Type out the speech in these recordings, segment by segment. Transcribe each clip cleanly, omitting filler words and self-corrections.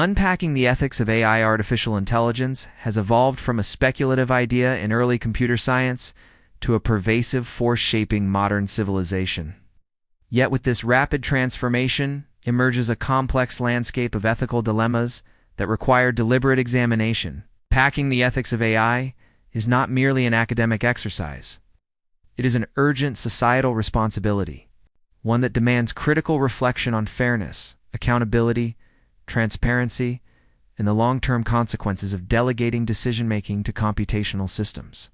Unpacking the ethics of AI artificial intelligence has evolved from a speculative idea in early computer science to a pervasive force shaping modern civilization. Yet with this rapid transformation emerges a complex landscape of ethical dilemmas that require deliberate examination. Packing the ethics of AI is not merely an academic exercise. It is an urgent societal responsibility, one that demands critical reflection on fairness, accountability, transparency, and the long-term consequences of delegating decision-making to computational systems.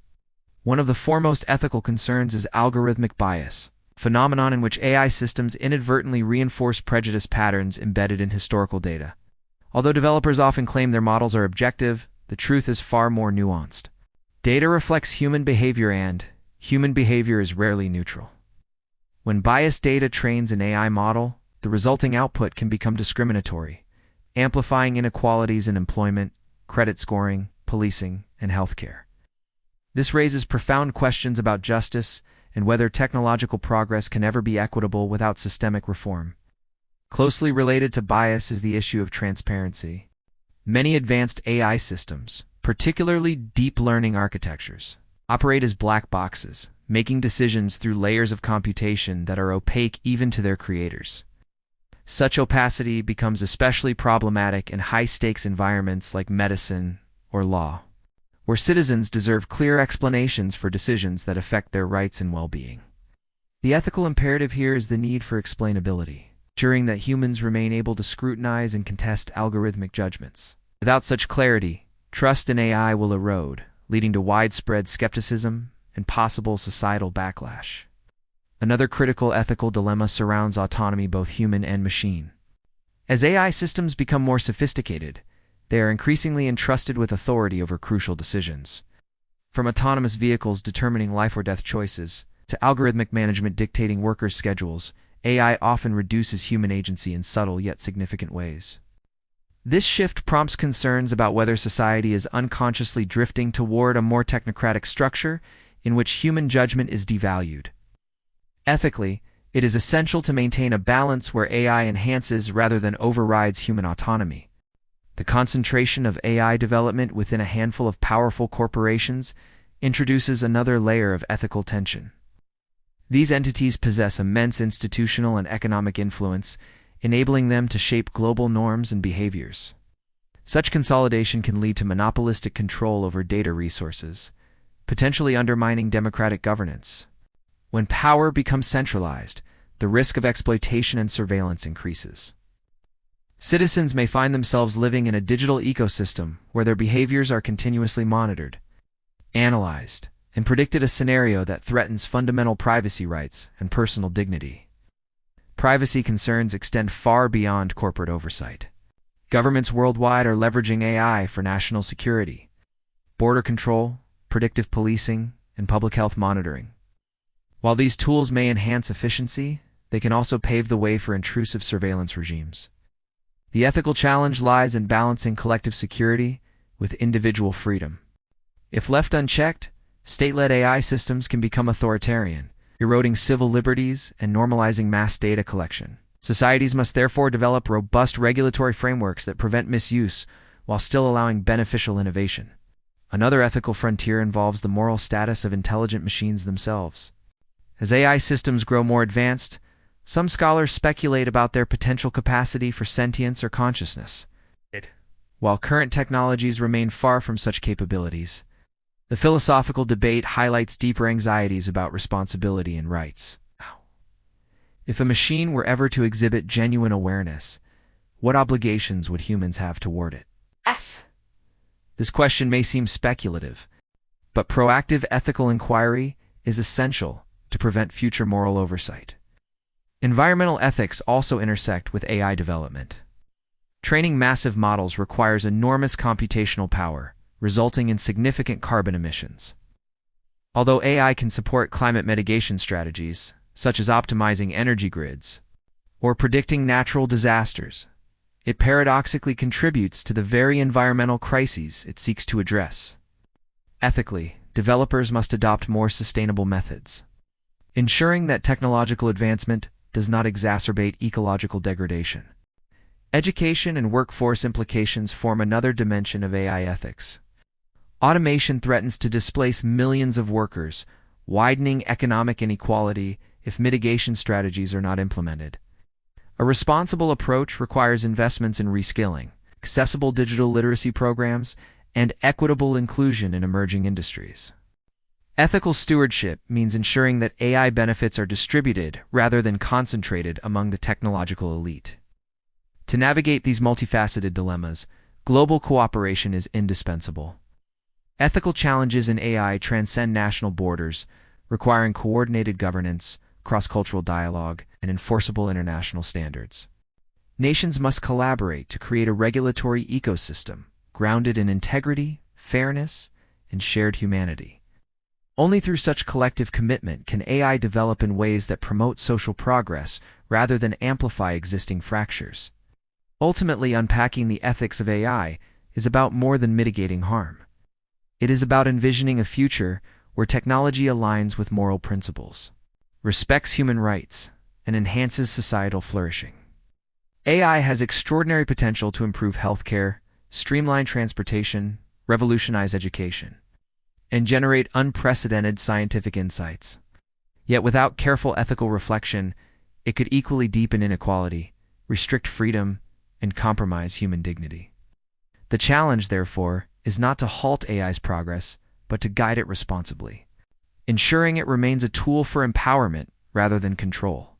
One of the foremost ethical concerns is algorithmic bias, a phenomenon in which AI systems inadvertently reinforce prejudice patterns embedded in historical data. Although developers often claim their models are objective, the truth is far more nuanced. Data reflects human behavior, and human behavior is rarely neutral. When biased data trains an AI model, the resulting output can become discriminatory, amplifying inequalities in employment, credit scoring, policing, and healthcare. This raises profound questions about justice and whether technological progress can ever be equitable without systemic reform. Closely related to bias is the issue of transparency. Many advanced AI systems, particularly deep learning architectures, operate as black boxes, making decisions through layers of computation that are opaque even to their creators. Such opacity becomes especially problematic in high-stakes environments like medicine or law, where citizens deserve clear explanations for decisions that affect their rights and well-being. The ethical imperative here is the need for explainability, ensuring that humans remain able to scrutinize and contest algorithmic judgments. Without such clarity, trust in AI will erode, leading to widespread skepticism and possible societal backlash. Another critical ethical dilemma surrounds autonomy, both human and machine. As AI systems become more sophisticated, they are increasingly entrusted with authority over crucial decisions. From autonomous vehicles determining life or death choices, to algorithmic management dictating workers' schedules, AI often reduces human agency in subtle yet significant ways. This shift prompts concerns about whether society is unconsciously drifting toward a more technocratic structure in which human judgment is devalued. Ethically, it is essential to maintain a balance where AI enhances rather than overrides human autonomy. The concentration of AI development within a handful of powerful corporations introduces another layer of ethical tension. These entities possess immense institutional and economic influence, enabling them to shape global norms and behaviors. Such consolidation can lead to monopolistic control over data resources, potentially undermining democratic governance. When power becomes centralized, the risk of exploitation and surveillance increases. Citizens may find themselves living in a digital ecosystem where their behaviors are continuously monitored, analyzed, and predicted, a scenario that threatens fundamental privacy rights and personal dignity. Privacy concerns extend far beyond corporate oversight. Governments worldwide are leveraging AI for national security, border control, predictive policing, and public health monitoring. While these tools may enhance efficiency, they can also pave the way for intrusive surveillance regimes. The ethical challenge lies in balancing collective security with individual freedom. If left unchecked, state-led AI systems can become authoritarian, eroding civil liberties and normalizing mass data collection. Societies must therefore develop robust regulatory frameworks that prevent misuse while still allowing beneficial innovation. Another ethical frontier involves the moral status of intelligent machines themselves. As AI systems grow more advanced, some scholars speculate about their potential capacity for sentience or consciousness. While current technologies remain far from such capabilities, the philosophical debate highlights deeper anxieties about responsibility and rights. If a machine were ever to exhibit genuine awareness, what obligations would humans have toward it? This question may seem speculative, but proactive ethical inquiry is essential to prevent future moral oversight. Environmental ethics also intersect with AI development. Training massive models requires enormous computational power, resulting in significant carbon emissions. Although AI can support climate mitigation strategies, such as optimizing energy grids or predicting natural disasters, it paradoxically contributes to the very environmental crises it seeks to address. Ethically, developers must adopt more sustainable methods, ensuring that technological advancement does not exacerbate ecological degradation. Education and workforce implications form another dimension of AI ethics. Automation threatens to displace millions of workers, widening economic inequality if mitigation strategies are not implemented. A responsible approach requires investments in reskilling, accessible digital literacy programs, and equitable inclusion in emerging industries. Ethical stewardship means ensuring that AI benefits are distributed rather than concentrated among the technological elite. To navigate these multifaceted dilemmas, global cooperation is indispensable. Ethical challenges in AI transcend national borders, requiring coordinated governance, cross-cultural dialogue, and enforceable international standards. Nations must collaborate to create a regulatory ecosystem grounded in integrity, fairness, and shared humanity. Only through such collective commitment can AI develop in ways that promote social progress rather than amplify existing fractures. Ultimately, unpacking the ethics of AI is about more than mitigating harm. It is about envisioning a future where technology aligns with moral principles, respects human rights, and enhances societal flourishing. AI has extraordinary potential to improve healthcare, streamline transportation, revolutionize education, and generate unprecedented scientific insights. Yet without careful ethical reflection, it could equally deepen inequality, restrict freedom, and compromise human dignity. The challenge, therefore, is not to halt AI's progress, but to guide it responsibly, ensuring it remains a tool for empowerment rather than control.